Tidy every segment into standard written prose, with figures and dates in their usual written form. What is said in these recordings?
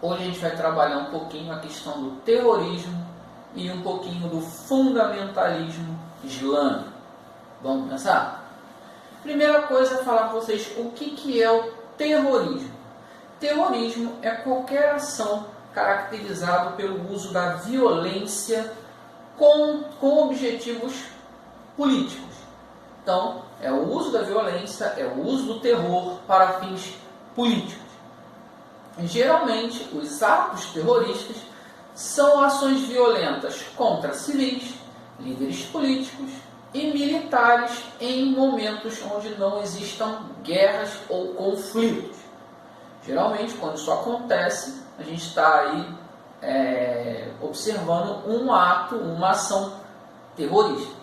Hoje a gente vai trabalhar um pouquinho a questão do terrorismo e um pouquinho do fundamentalismo islâmico. Vamos pensar? Primeira coisa é falar para vocês o que é o terrorismo. Terrorismo é qualquer ação caracterizada pelo uso da violência com objetivos políticos. Então, é o uso da violência, é o uso do terror para fins políticos. Geralmente, os atos terroristas são ações violentas contra civis, líderes políticos e militares em momentos onde não existam guerras ou conflitos. Geralmente, quando isso acontece, a gente está aí observando um ato, uma ação terrorista.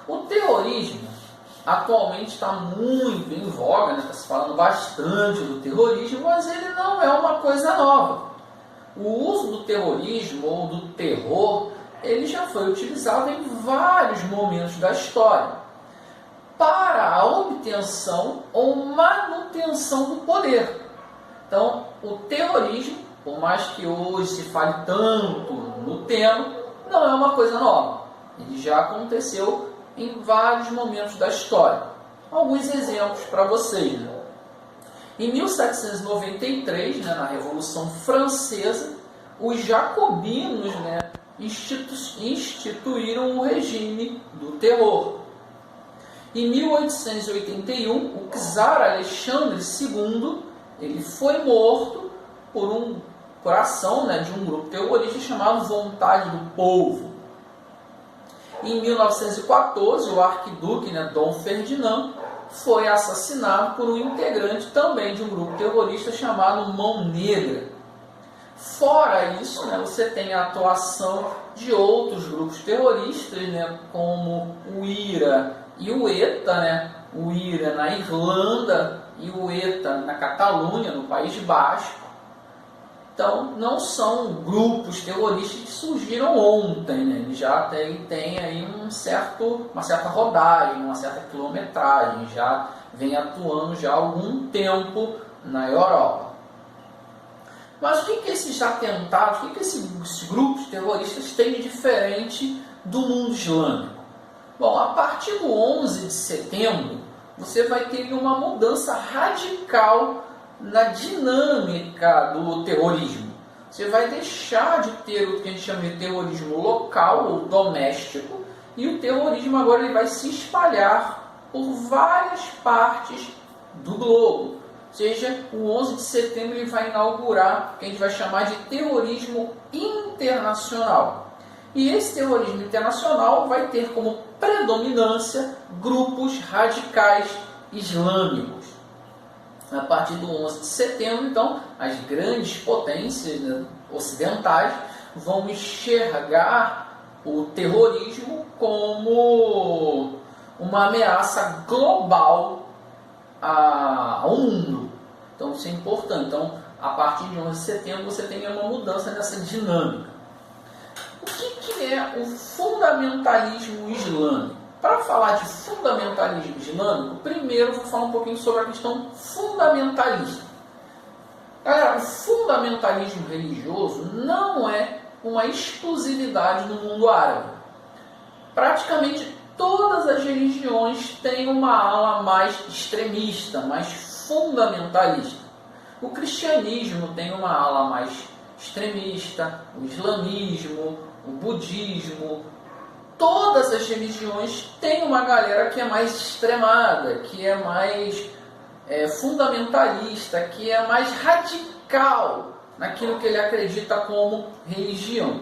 O terrorismo atualmente está muito em voga, está se falando bastante do terrorismo, mas ele não é uma coisa nova. O uso do terrorismo ou do terror, ele já foi utilizado em vários momentos da história para a obtenção ou manutenção do poder. Então, o terrorismo, por mais que hoje se fale tanto no tema, não é uma coisa nova. Ele já aconteceu em vários momentos da história. Alguns exemplos para vocês. Em 1793, na Revolução Francesa, os jacobinos instituíram o regime do terror. Em 1881, o czar Alexandre II ele foi morto por ação de um grupo terrorista chamado Vontade do Povo. Em 1914, o arquiduque Dom Ferdinand foi assassinado por um integrante também de um grupo terrorista chamado Mão Negra. Fora isso, você tem a atuação de outros grupos terroristas, como o IRA e o ETA, o IRA na Irlanda e o ETA na Catalunha, no País Basco. Então, não são grupos terroristas que surgiram ontem, eles já têm aí uma certa rodagem, uma certa quilometragem, já vem atuando já há algum tempo na Europa. Mas o que esses atentados, o que esses grupos terroristas têm de diferente do mundo islâmico? Bom, a partir do 11 de setembro, você vai ter uma mudança radical na dinâmica do terrorismo. Você vai deixar de ter o que a gente chama de terrorismo local ou doméstico, e o terrorismo agora ele vai se espalhar por várias partes do globo. Ou seja, o 11 de setembro ele vai inaugurar o que a gente vai chamar de terrorismo internacional. E esse terrorismo internacional vai ter como predominância grupos radicais islâmicos. A partir do 11 de setembro, então, as grandes potências ocidentais vão enxergar o terrorismo como uma ameaça global ao mundo. Então, isso é importante. Então, a partir de 11 de setembro, você tem uma mudança nessa dinâmica. O que é o fundamentalismo islâmico? Para falar de fundamentalismo islâmico, primeiro eu vou falar um pouquinho sobre a questão fundamentalista. Galera, o fundamentalismo religioso não é uma exclusividade no mundo árabe. Praticamente todas as religiões têm uma ala mais extremista, mais fundamentalista. O cristianismo tem uma ala mais extremista, o islamismo, o budismo. Todas as religiões têm uma galera que é mais extremada, que é mais fundamentalista, que é mais radical naquilo que ele acredita como religião.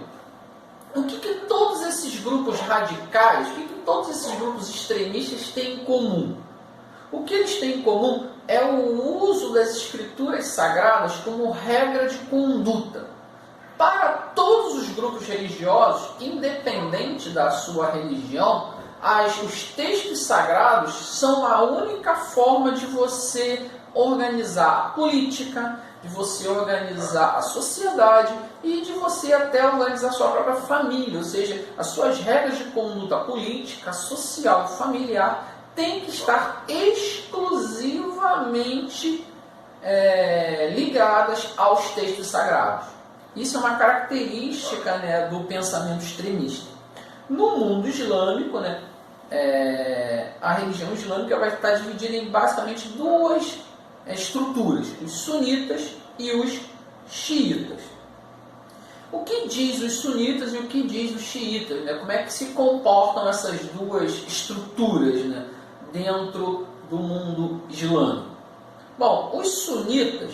O que todos esses grupos radicais, o que todos esses grupos extremistas têm em comum? O que eles têm em comum é o uso das escrituras sagradas como regra de conduta. Para todos os grupos religiosos, independente da sua religião, os textos sagrados são a única forma de você organizar a política, de você organizar a sociedade e de você até organizar a sua própria família. Ou seja, as suas regras de conduta política, social, familiar têm que estar exclusivamente ligadas aos textos sagrados. Isso é uma característica, né, do pensamento extremista. No mundo islâmico, né, a religião islâmica vai estar dividida em basicamente duas estruturas, os sunitas e os xiitas. O que diz os sunitas e o que diz os xiitas? Né? Como é que se comportam essas duas estruturas, né, dentro do mundo islâmico? Bom, os sunitas,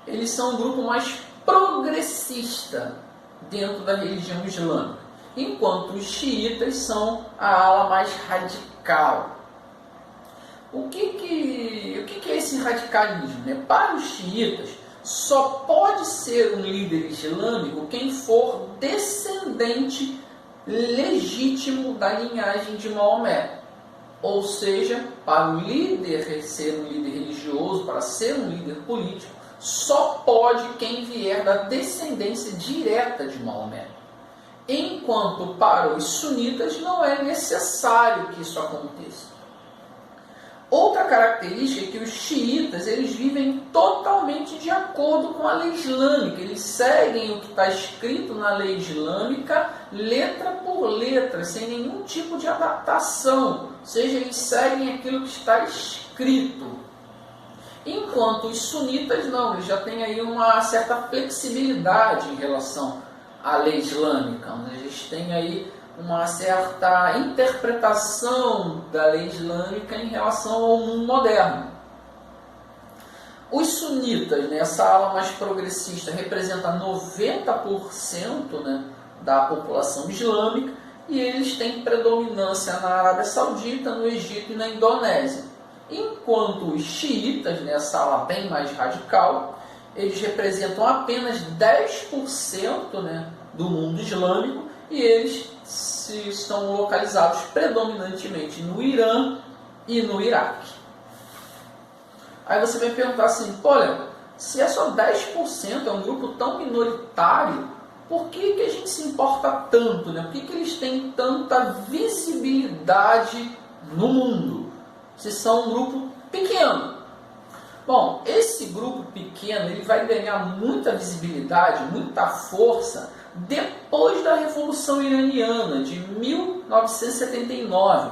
eles são um grupo mais progressista dentro da religião islâmica, enquanto os xiitas são a ala mais radical. O que é esse radicalismo? Né? Para os xiitas, só pode ser um líder islâmico quem for descendente legítimo da linhagem de Maomé. Ou seja, para o líder ser um líder religioso, para ser um líder político, só pode quem vier da descendência direta de Maomé. Enquanto para os sunitas não é necessário que isso aconteça. Outra característica é que os xiitas, eles vivem totalmente de acordo com a lei islâmica. Eles seguem o que está escrito na lei islâmica, letra por letra, sem nenhum tipo de adaptação. Ou seja, eles seguem aquilo que está escrito. Enquanto os sunitas não, eles já têm aí uma certa flexibilidade em relação à lei islâmica. Eles têm aí uma certa interpretação da lei islâmica em relação ao mundo moderno. Os sunitas, né, essa ala mais progressista, representa 90%, né, da população islâmica, e eles têm predominância na Arábia Saudita, no Egito e na Indonésia. Enquanto os xiitas, né, essa ala bem mais radical, eles representam apenas 10%, né, do mundo islâmico, e eles estão localizados predominantemente no Irã e no Iraque. Aí você vai perguntar assim, olha, se é só 10%, é um grupo tão minoritário, por que a gente se importa tanto? Né? Por que eles têm tanta visibilidade no mundo? Se são um grupo pequeno. Bom, esse grupo pequeno ele vai ganhar muita visibilidade, muita força, depois da Revolução Iraniana, de 1979.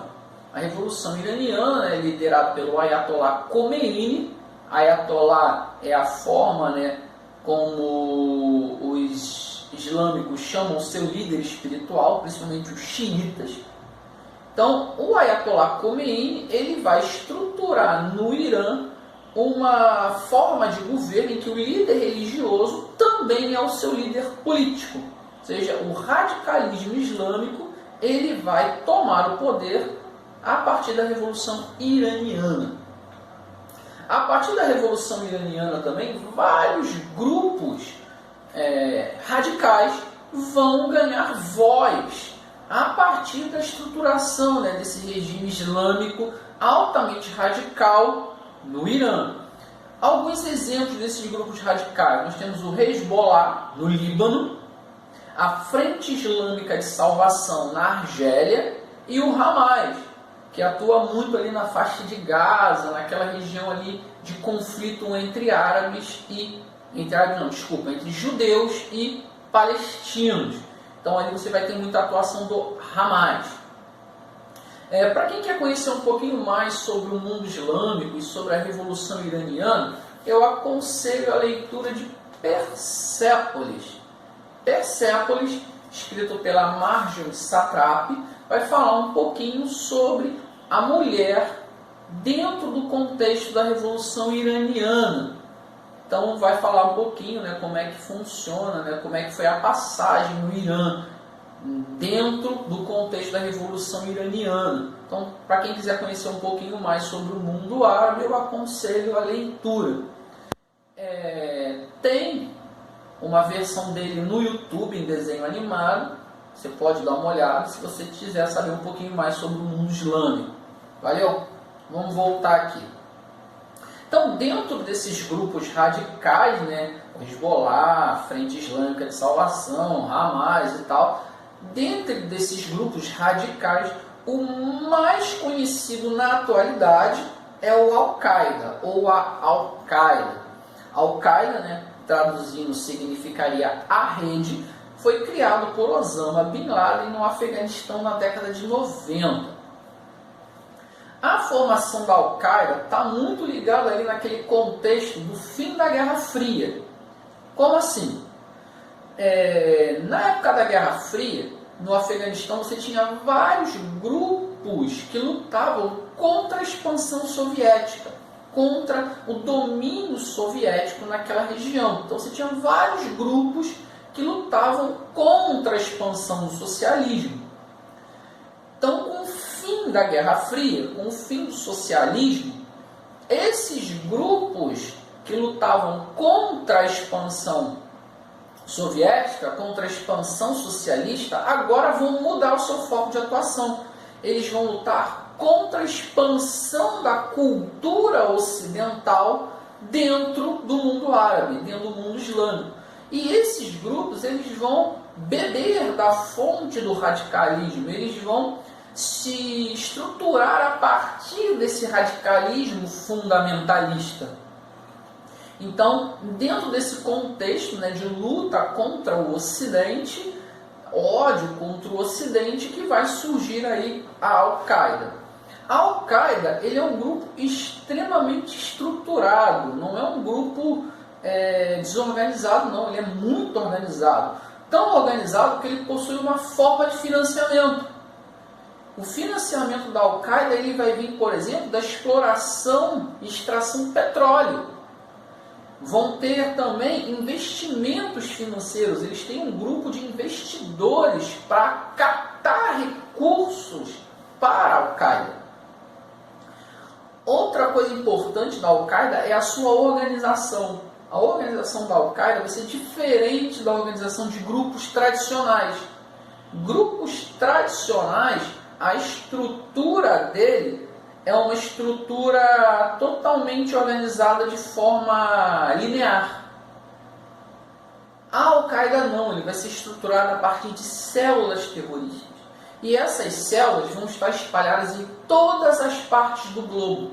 A Revolução Iraniana é liderada pelo Ayatollah Khomeini. Ayatollah é a forma, né, como os islâmicos chamam seu líder espiritual, principalmente os xiitas. Então, o Ayatollah Khomeini ele vai estruturar no Irã uma forma de governo em que o líder religioso também é o seu líder político. Ou seja, o radicalismo islâmico ele vai tomar o poder a partir da Revolução Iraniana. A partir da Revolução Iraniana também, vários grupos radicais vão ganhar voz a partir da estruturação, né, desse regime islâmico altamente radical no Irã. Alguns exemplos desses grupos radicais, nós temos o Hezbollah no Líbano, a Frente Islâmica de Salvação na Argélia e o Hamas, que atua muito ali na faixa de Gaza, naquela região ali de conflito entre entre judeus e palestinos. Então ali você vai ter muita atuação do Hamas. Para quem quer conhecer um pouquinho mais sobre o mundo islâmico e sobre a Revolução Iraniana, eu aconselho a leitura de Persépolis. Persépolis, escrito pela Marjane Satrapi, vai falar um pouquinho sobre a mulher dentro do contexto da Revolução Iraniana. Então vai falar um pouquinho, né, como é que funciona, né, como é que foi a passagem no Irã dentro do contexto da Revolução Iraniana. Então, para quem quiser conhecer um pouquinho mais sobre o mundo árabe, eu aconselho a leitura. Tem uma versão dele no YouTube em desenho animado, você pode dar uma olhada se você quiser saber um pouquinho mais sobre o mundo islâmico. Valeu? Vamos voltar aqui. Então, dentro desses grupos radicais, né, o Hezbollah, a Frente Islâmica de Salvação, Hamas e tal, dentro desses grupos radicais, o mais conhecido na atualidade é o Al-Qaeda ou a Al-Qaeda. Al-Qaeda, né, traduzindo significaria a rede, foi criado por Osama Bin Laden no Afeganistão na década de 90. A formação da Al-Qaeda está muito ligada ali naquele contexto do fim da Guerra Fria. Como assim? Na época da Guerra Fria, no Afeganistão, você tinha vários grupos que lutavam contra a expansão soviética, contra o domínio soviético naquela região. Então você tinha vários grupos que lutavam contra a expansão do socialismo. Então, com o fim da Guerra Fria, com o fim do socialismo, esses grupos que lutavam contra a expansão soviética, contra a expansão socialista, agora vão mudar o seu foco de atuação. Eles vão lutar contra a expansão da cultura ocidental dentro do mundo árabe, dentro do mundo islâmico. E esses grupos, eles vão beber da fonte do radicalismo, eles vão se estruturar a partir desse radicalismo fundamentalista. Então, dentro desse contexto, né, de luta contra o Ocidente, ódio contra o Ocidente, que vai surgir aí a Al-Qaeda. A Al-Qaeda, ele é um grupo extremamente estruturado, não é um grupo desorganizado, não, ele é muito organizado. Tão organizado que ele possui uma forma de financiamento. O financiamento da Al-Qaeda ele vai vir, por exemplo, da exploração e extração de petróleo. Vão ter também investimentos financeiros. Eles têm um grupo de investidores para captar recursos para a Al-Qaeda. Outra coisa importante da Al-Qaeda é a sua organização. A organização da Al-Qaeda vai ser diferente da organização de grupos tradicionais. Grupos tradicionais, a estrutura dele é uma estrutura totalmente organizada de forma linear. A Al-Qaeda não, ele vai ser estruturado a partir de células terroristas. E essas células vão estar espalhadas em todas as partes do globo.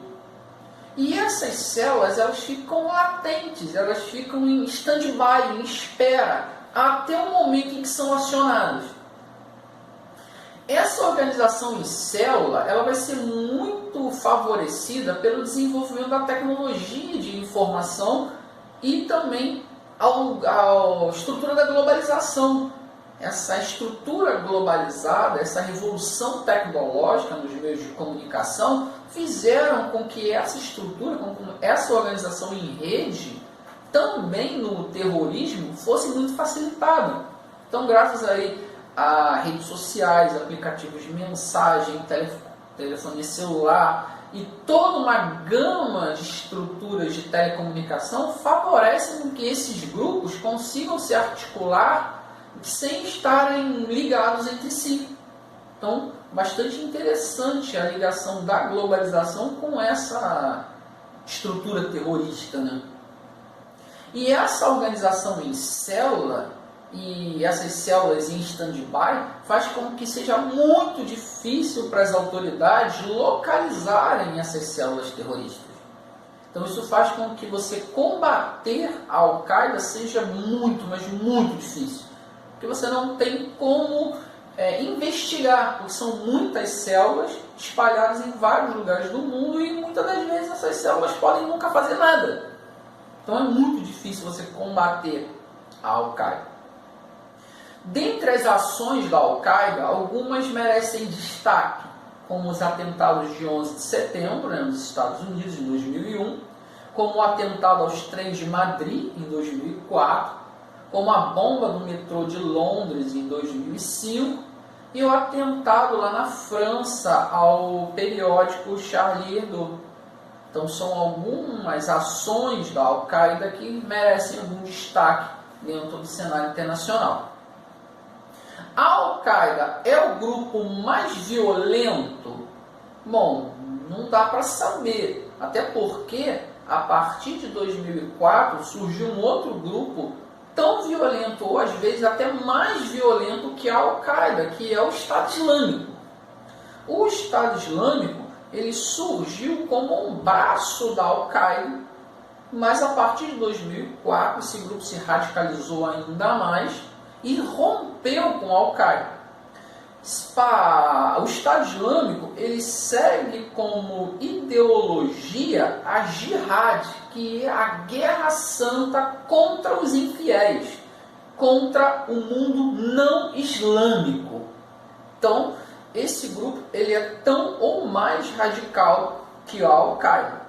E essas células, elas ficam latentes, elas ficam em stand-by, em espera, até o momento em que são acionadas. Essa organização em célula, ela vai ser muito favorecida pelo desenvolvimento da tecnologia de informação e também a estrutura da globalização. Essa estrutura globalizada, essa revolução tecnológica nos meios de comunicação, fizeram com que essa estrutura, com que essa organização em rede, também no terrorismo, fosse muito facilitada. Então, graças aí a redes sociais, aplicativos de mensagem, telefonia celular e toda uma gama de estruturas de telecomunicação, favorecem com que esses grupos consigam se articular sem estarem ligados entre si. Então, bastante interessante a ligação da globalização com essa estrutura terrorista, né? E essa organização em célula e essas células em stand-by faz com que seja muito difícil para as autoridades localizarem essas células terroristas. Então isso faz com que você combater a Al-Qaeda seja muito, mas muito difícil. Porque você não tem como investigar, porque são muitas células espalhadas em vários lugares do mundo e muitas das vezes essas células podem nunca fazer nada. Então é muito difícil você combater a Al-Qaeda. Dentre as ações da Al-Qaeda, algumas merecem destaque, como os atentados de 11 de setembro, nos Estados Unidos, em 2001, como o atentado aos trens de Madrid, em 2004, como a bomba do metrô de Londres, em 2005, e o atentado lá na França ao periódico Charlie Hebdo. Então são algumas ações da Al-Qaeda que merecem algum destaque dentro do cenário internacional. A Al-Qaeda é o grupo mais violento? Bom, não dá para saber, até porque a partir de 2004 surgiu um outro grupo tão violento, ou às vezes até mais violento que a Al-Qaeda, que é o Estado Islâmico. O Estado Islâmico ele surgiu como um braço da Al-Qaeda Mas a partir de 2004 esse grupo se radicalizou ainda mais e rompeu com a Al-Qaeda. O Estado Islâmico ele segue como ideologia a jihad, que é a guerra santa contra os infiéis, contra o mundo não islâmico. Então, esse grupo ele é tão ou mais radical que a Al-Qaeda.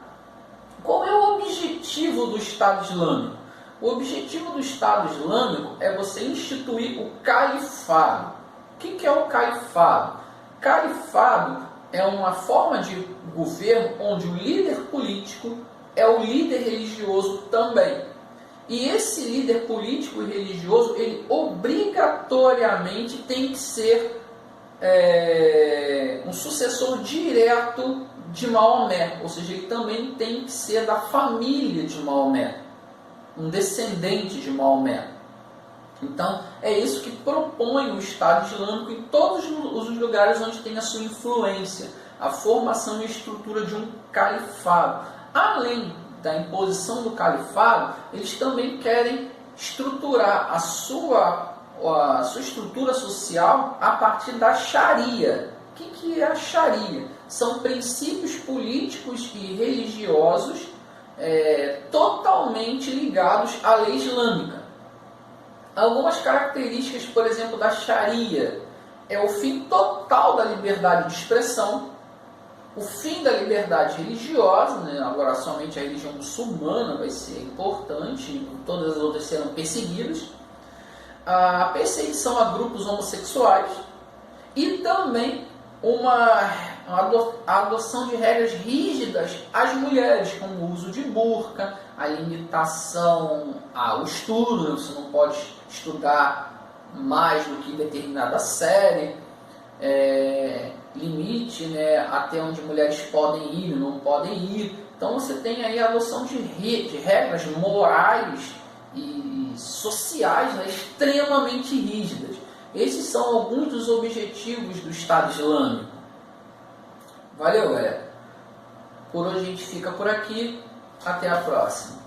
Qual é o objetivo do Estado Islâmico? O objetivo do Estado Islâmico é você instituir o califado. O que é o califado? Califado é uma forma de governo onde o líder político é o líder religioso também. E esse líder político e religioso, ele obrigatoriamente tem que ser um sucessor direto de Maomé, ou seja, ele também tem que ser da família de Maomé, um descendente de Maomé. Então, é isso que propõe o Estado Islâmico em todos os lugares onde tem a sua influência, a formação e estrutura de um califado. Além da imposição do califado, eles também querem estruturar a sua estrutura social a partir da Sharia. O que é a Sharia? São princípios políticos e religiosos totalmente ligados à lei islâmica. Algumas características, por exemplo, da Sharia é o fim total da liberdade de expressão, o fim da liberdade religiosa, né? Agora somente a religião muçulmana vai ser importante, todas as outras serão perseguidas, a perseguição a grupos homossexuais e também a adoção de regras rígidas às mulheres, como o uso de burca, a limitação ao estudo, você não pode estudar mais do que determinada série, limite, né, até onde mulheres podem ir e não podem ir. Então você tem aí a adoção de regras morais e sociais, né, extremamente rígidas. Esses são alguns dos objetivos do Estado Islâmico. Valeu, galera. Por hoje a gente fica por aqui. Até a próxima.